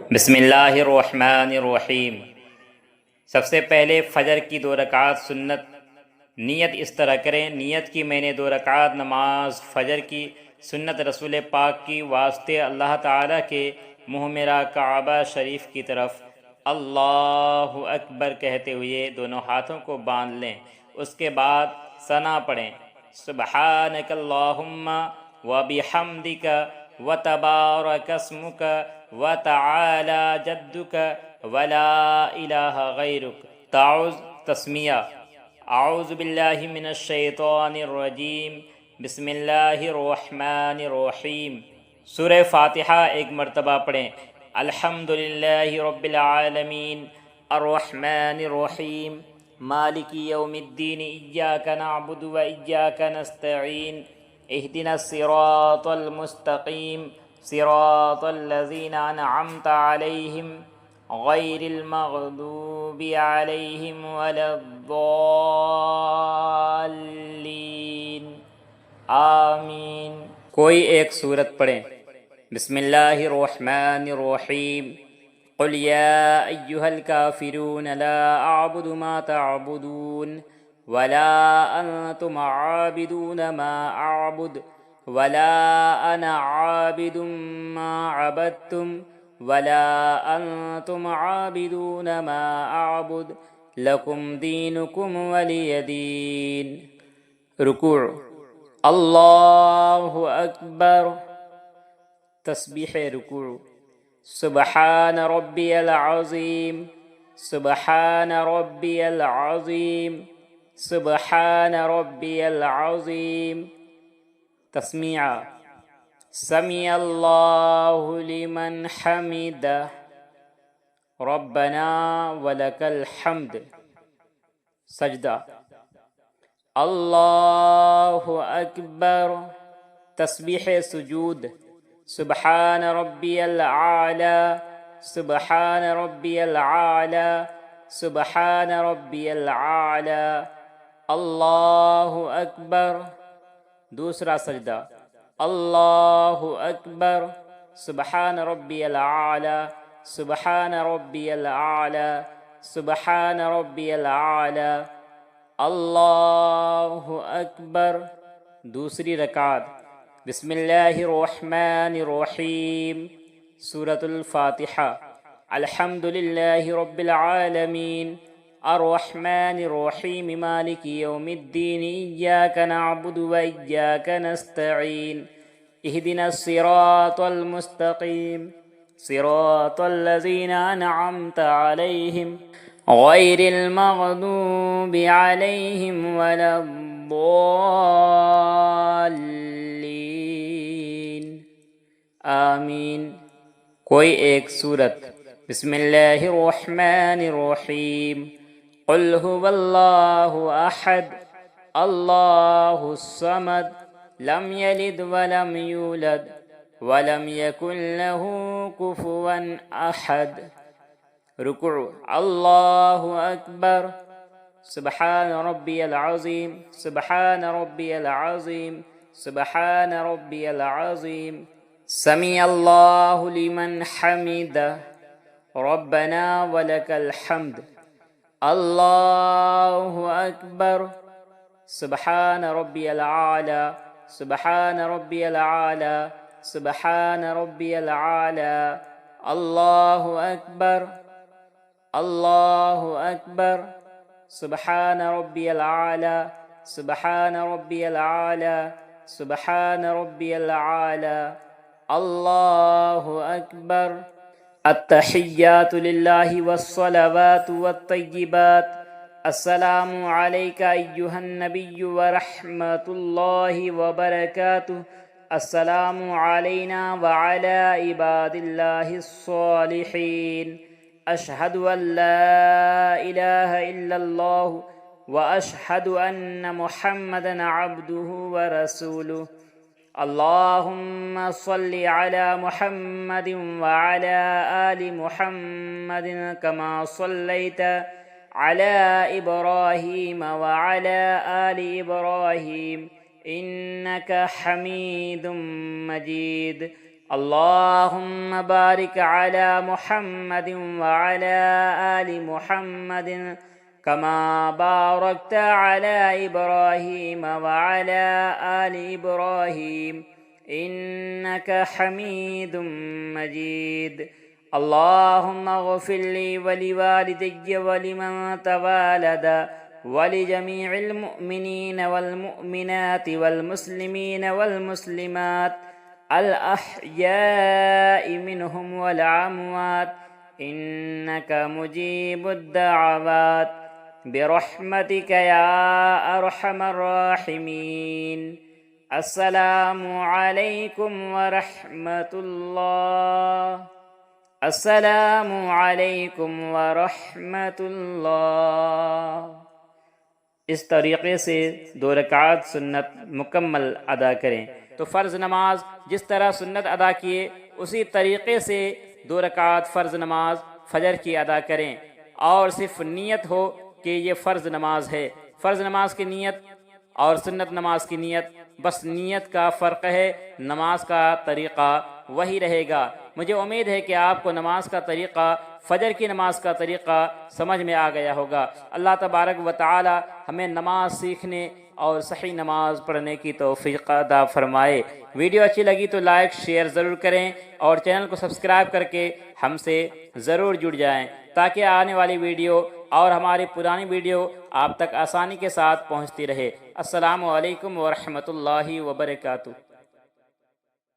بسم اللہ الرحمن الرحیم۔ سب سے پہلے فجر کی 2 رکعات سنت نیت اس طرح کریں: نیت کی میں نے 2 رکعات نماز فجر کی سنت رسول پاک کی واسطے اللہ تعالیٰ کے منہ میرا کعبہ شریف کی طرف اللہ اکبر کہتے ہوئے دونوں ہاتھوں کو باندھ لیں۔ اس کے بعد ثنا پڑھیں: سبحانک اللہم وبحمدک وتبارک اسمک وتعالی جدک ولا الہ غیرک۔ تعوذ تسمیہ: اعوذ باللہ من الشیطان الرجیم، بسم اللہ الرحمن الرحیم۔ سورہ فاتحہ 1 مرتبہ پڑھیں۔ الحمدللہ رب العالمین، الرحمن الرحیم، مالک یوم الدین، ایاک نعبد و ایاک نستعین، اہدنا الصراط المستقیم، صراط الذین انعمت علیہم غیر المغضوب علیہم ولا الضالین، آمین۔ کوئی ایک سورت پڑھیں۔ بسم اللہ الرحمن الرحیم، قل یا ایہا الکافرون لا اعبد ما تعبدون ولا انتم عابدون ما اعبد ولا انا عابد ما عبدتم ولا انتم عابدون ما اعبد لکم دینکم ولی دین۔ رکوع: اللہ اکبر، تسبیح رکوع: سبحان ربی العظیم، سبحان ربی العظیم، سبحان ربی العظیم۔ تسمیہ: سمیع اللہ لمن حمدہ، ربنا ولک الحمد۔ سجدہ: اللہ اکبر، تسبیح سجود: سبحان ربی العالی، سبحان ربی العالی، سبحان ربی العالی۔ اللہ اکبر۔ دوسرا سجدہ: اللہ اکبر، سبحان ربی العالی، سبحان ربی العالی، سبحان ربی العالی۔ اللہ اکبر۔ دوسری رکعت: بسم اللہ الرحمن الرحیم، سورة الفاتحہ۔ الحمدللہ رب العالمین، الرحمن الرحیم، مالک یوم الدین، ایاک نعبد و ایاک نستعین، اہدنا الصراط المستقیم، صراط الذین انعمت علیہم غیر المغضوب علیہم ولا الضالین، آمین۔ کوئی ایک سورت۔ بسم اللہ الرحمن الرحیم، قل هو اللہ احد، اللہ الصمد، لم یلد ولم یولد ولم یکن له کفوا احد۔ رکوع: اللہ اکبر، سبحان ربی العظیم، سبحان ربی العظیم، سبحان ربی العظیم۔ سمیع اللہ لمن حمدہ، ربنا ولک الحمد۔ اللہ اکبر، سبحان ربی العالی، سبحان ربی العالی، سبحان ربی العالی۔ اللہ اکبر، اللہ اکبر، سبحان ربی العالی، سبحان ربی العالی، سبحان ربی العالی۔ اللہ اکبر۔ التحیات للہ والصلوات والطیبات، السلام علیک ایہا النبی ورحمۃ اللہ وبرکاتہ، السلام علینا وعلی عباد اللہ الصالحین، اشہد ان لا الہ الا اللہ واشہد ان محمدا عبدہ ورسولہ۔ اللہم صل علی محمد وعلی آل محمد کما صلیت علی ابراہیم وعلی آل ابراہیم انک حمید مجید۔ اللهم بارك على محمد وعلى آل محمد كما باركت على إبراهيم وعلى آل إبراهيم إنك حميد مجيد. اللهم اغفر لي ولوالدي ولمن توالد ولجميع المؤمنين والمؤمنات والمسلمين والمسلمات الأحياء منهم والأموات إنك مجيب الدعوات برحمتك يا أرحم الراحمين. السلام عليكم ورحمة الله. السلام علیکم ورحمۃ اللہ. اس طریقے سے 2 رکعات سنت مکمل ادا کریں. تو فرض نماز جس طرح سنت ادا کیے اسی طریقے سے 2 رکعات فرض نماز فجر کی ادا کریں، اور صرف نیت ہو کہ یہ فرض نماز ہے. فرض نماز کی نیت اور سنت نماز کی نیت، بس نیت کا فرق ہے، نماز کا طریقہ وہی رہے گا. مجھے امید ہے کہ آپ کو نماز کا طریقہ، فجر کی نماز کا طریقہ سمجھ میں آ گیا ہوگا. اللہ تبارک و تعالی ہمیں نماز سیکھنے اور صحیح نماز پڑھنے کی توفیق عطا فرمائے. ویڈیو اچھی لگی تو لائک شیئر ضرور کریں اور چینل کو سبسکرائب کر کے ہم سے ضرور جڑ جائیں تاکہ آنے والی ویڈیو اور ہماری پرانی ویڈیو آپ تک آسانی کے ساتھ پہنچتی رہے. السلام علیکم ورحمۃ اللہ وبرکاتہ.